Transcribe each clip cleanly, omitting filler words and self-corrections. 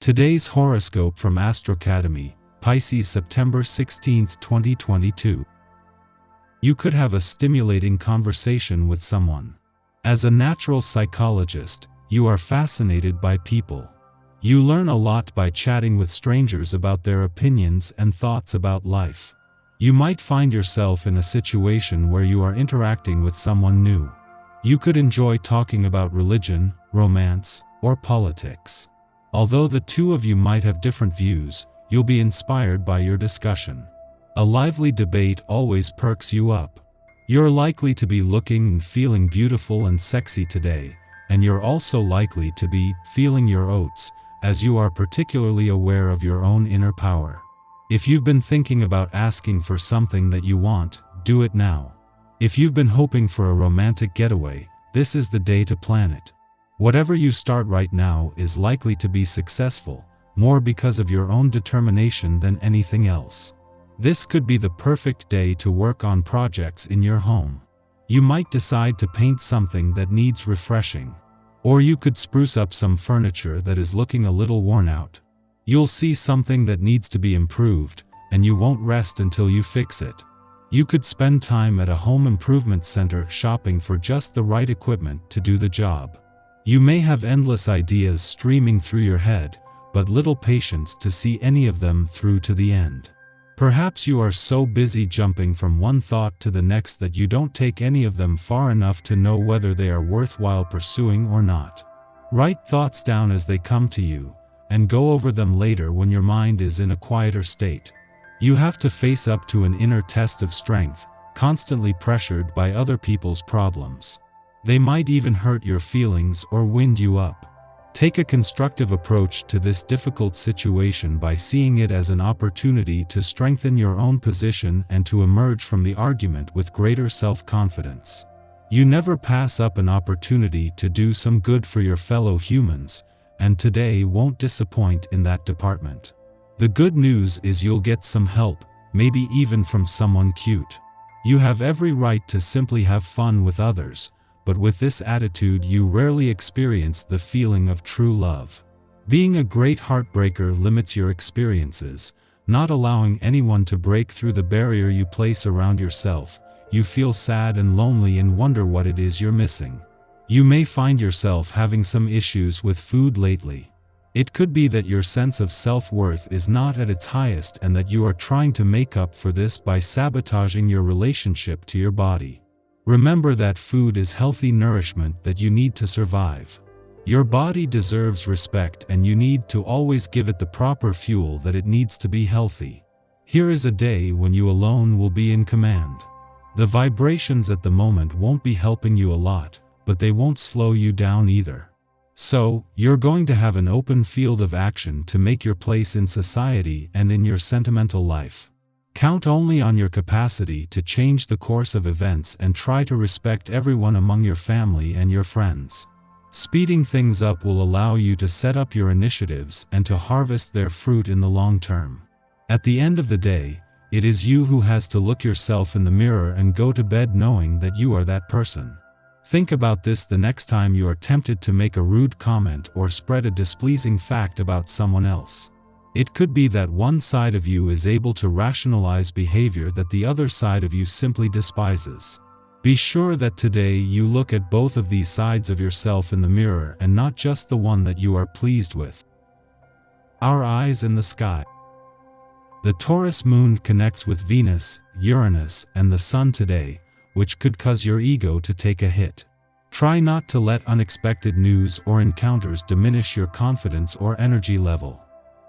Today's horoscope from Astrocademy, Pisces September 16, 2022. You could have a stimulating conversation with someone. As a natural psychologist, you are fascinated by people. You learn a lot by chatting with strangers about their opinions and thoughts about life. You might find yourself in a situation where you are interacting with someone new. You could enjoy talking about religion, romance, or politics. Although the two of you might have different views, you'll be inspired by your discussion. A lively debate always perks you up. You're likely to be looking and feeling beautiful and sexy today, and you're also likely to be feeling your oats, as you are particularly aware of your own inner power. If you've been thinking about asking for something that you want, do it now. If you've been hoping for a romantic getaway, this is the day to plan it. Whatever you start right now is likely to be successful, more because of your own determination than anything else. This could be the perfect day to work on projects in your home. You might decide to paint something that needs refreshing. Or you could spruce up some furniture that is looking a little worn out. You'll see something that needs to be improved, and you won't rest until you fix it. You could spend time at a home improvement center shopping for just the right equipment to do the job. You may have endless ideas streaming through your head, but little patience to see any of them through to the end. Perhaps you are so busy jumping from one thought to the next that you don't take any of them far enough to know whether they are worthwhile pursuing or not. Write thoughts down as they come to you, and go over them later when your mind is in a quieter state. You have to face up to an inner test of strength, constantly pressured by other people's problems. They might even hurt your feelings or wind you up. Take a constructive approach to this difficult situation by seeing it as an opportunity to strengthen your own position and to emerge from the argument with greater self-confidence. You never pass up an opportunity to do some good for your fellow humans, and today won't disappoint in that department. The good news is you'll get some help, maybe even from someone cute. You have every right to simply have fun with others, but with this attitude you rarely experience the feeling of true love. Being a great heartbreaker limits your experiences, not allowing anyone to break through the barrier you place around yourself. You feel sad and lonely and wonder what it is you're missing. You may find yourself having some issues with food lately. It could be that your sense of self-worth is not at its highest and that you are trying to make up for this by sabotaging your relationship to your body. Remember that food is healthy nourishment that you need to survive. Your body deserves respect and you need to always give it the proper fuel that it needs to be healthy. Here is a day when you alone will be in command. The vibrations at the moment won't be helping you a lot, but they won't slow you down either. So, you're going to have an open field of action to make your place in society and in your sentimental life. Count only on your capacity to change the course of events and try to respect everyone among your family and your friends. Speeding things up will allow you to set up your initiatives and to harvest their fruit in the long term. At the end of the day, it is you who has to look yourself in the mirror and go to bed knowing that you are that person. Think about this the next time you are tempted to make a rude comment or spread a displeasing fact about someone else. It could be that one side of you is able to rationalize behavior that the other side of you simply despises. Be sure that today you look at both of these sides of yourself in the mirror and not just the one that you are pleased with. Our eyes in the sky. The Taurus moon connects with Venus, Uranus, and the Sun today, which could cause your ego to take a hit. Try not to let unexpected news or encounters diminish your confidence or energy level.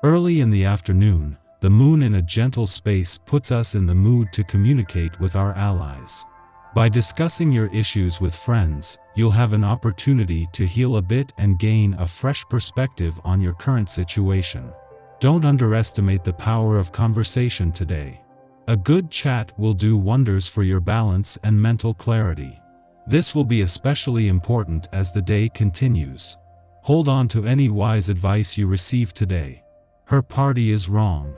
Early in the afternoon, the moon in a gentle space puts us in the mood to communicate with our allies. By discussing your issues with friends, you'll have an opportunity to heal a bit and gain a fresh perspective on your current situation. Don't underestimate the power of conversation today. A good chat will do wonders for your balance and mental clarity. This will be especially important as the day continues. Hold on to any wise advice you receive today. Her party is wrong.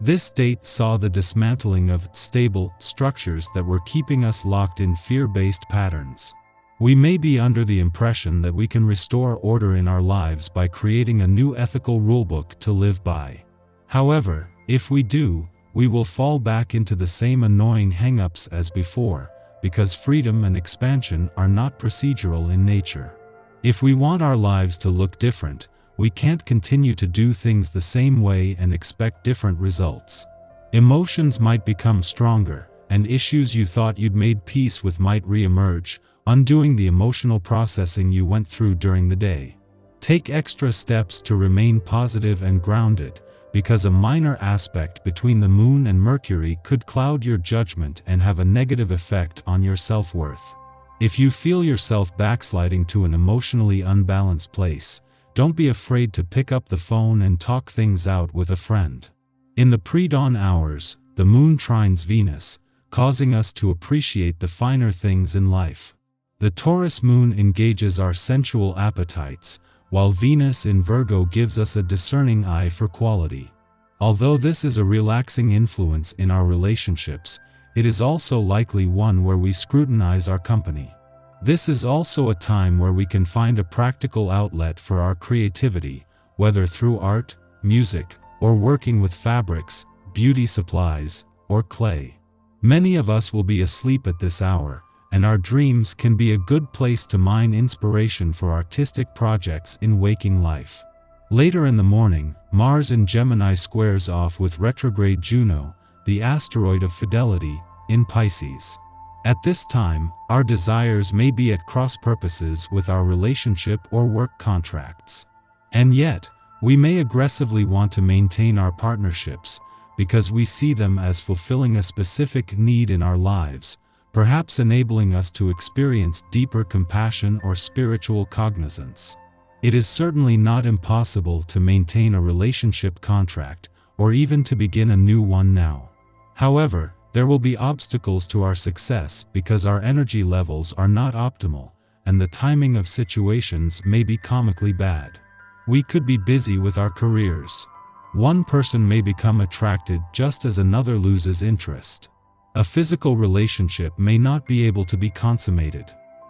This date saw the dismantling of stable structures that were keeping us locked in fear-based patterns. We may be under the impression that we can restore order in our lives by creating a new ethical rulebook to live by. However, if we do, we will fall back into the same annoying hang-ups as before, because freedom and expansion are not procedural in nature. If we want our lives to look different, we can't continue to do things the same way and expect different results. Emotions might become stronger, and issues you thought you'd made peace with might re-emerge, undoing the emotional processing you went through during the day. Take extra steps to remain positive and grounded, because a minor aspect between the Moon and Mercury could cloud your judgment and have a negative effect on your self-worth. If you feel yourself backsliding to an emotionally unbalanced place, don't be afraid to pick up the phone and talk things out with a friend. In the pre-dawn hours, the Moon trines Venus, causing us to appreciate the finer things in life. The Taurus Moon engages our sensual appetites, while Venus in Virgo gives us a discerning eye for quality. Although this is a relaxing influence in our relationships, it is also likely one where we scrutinize our company. This is also a time where we can find a practical outlet for our creativity, whether through art, music, or working with fabrics, beauty supplies, or clay. Many of us will be asleep at this hour, and our dreams can be a good place to mine inspiration for artistic projects in waking life. Later in the morning, Mars in Gemini squares off with retrograde Juno, the asteroid of fidelity, in Pisces. At this time, our desires may be at cross purposes with our relationship or work contracts. And yet, we may aggressively want to maintain our partnerships, because we see them as fulfilling a specific need in our lives, perhaps enabling us to experience deeper compassion or spiritual cognizance. It is certainly not impossible to maintain a relationship contract, or even to begin a new one now. However, there will be obstacles to our success because our energy levels are not optimal, and the timing of situations may be comically bad. We could be busy with our careers. One person may become attracted just as another loses interest. A physical relationship may not be able to be consummated.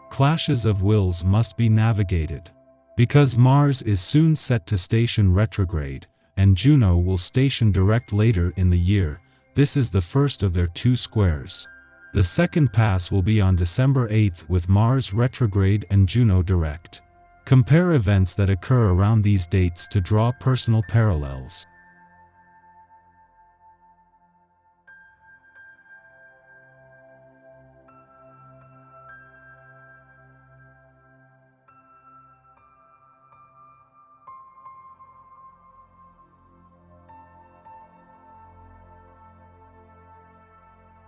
Clashes of wills must be navigated. Because Mars is soon set to station retrograde, and Juno will station direct later in the year, this is the first of their two squares. The second pass will be on December 8th with Mars retrograde and Juno direct. Compare events that occur around these dates to draw personal parallels.